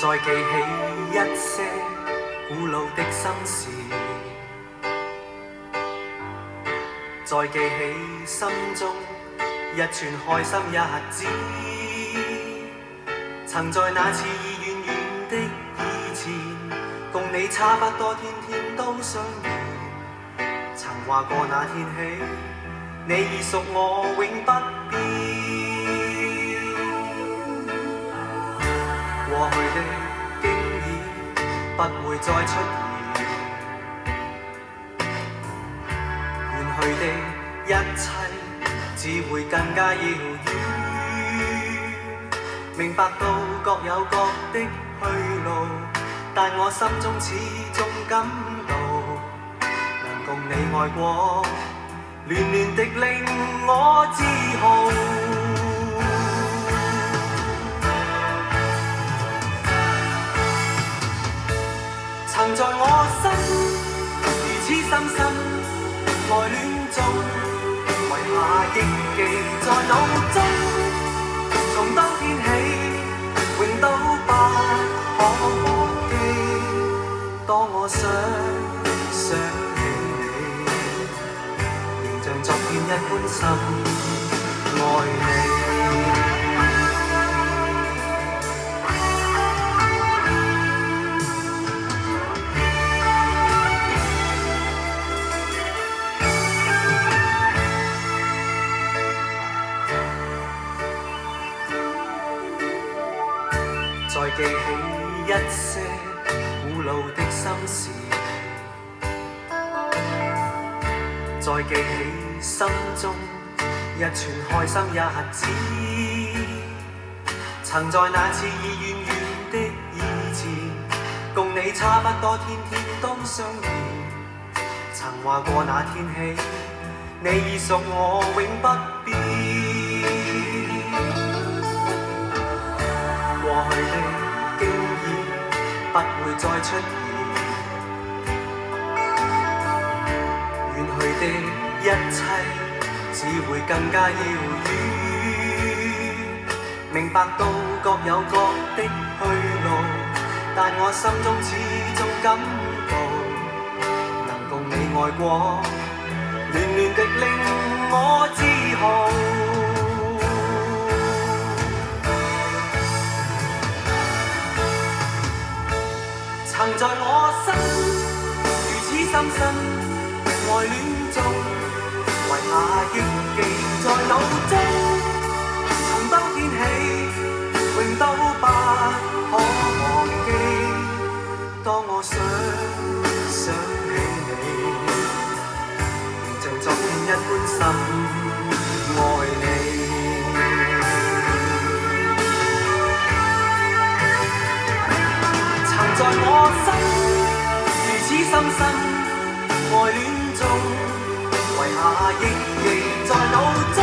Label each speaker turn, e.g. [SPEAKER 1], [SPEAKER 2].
[SPEAKER 1] 再記起一些古老的心事，再記起心中一串開心日子，曾在那次已遠遠的以前，共你差不多天天都相遇，曾話過那天起，你已屬我永不變。過去的經已不會再出現，遠去的一切只會更加遙遠。明白到各有各的去路，但我心中始終感到，能共你愛過，暖暖的令我自豪。曾在我心如此深深愛戀中，遺下憶記在腦中，從當天起永都不可忘記。當我想起你，仍像昨天一般深愛你。再記起一些古老的心事，再記起心中一串開心日子，曾在那次已遠遠的以前，共你差不多天天都相遇，曾話過那天起，你已屬我永不變。過去的經已不會再出現，遠去的一切只會更加遙遠。明白到各有各的去路，但我心中始終感到，能共你愛過，暖暖的令我自豪。曾在我心如此深深愛戀中，遺下憶記在腦中，從當天起永都不可忘記。當我想起你，仍像昨天一般深愛你。在我心如此深深愛戀中，遺下憶記在腦中，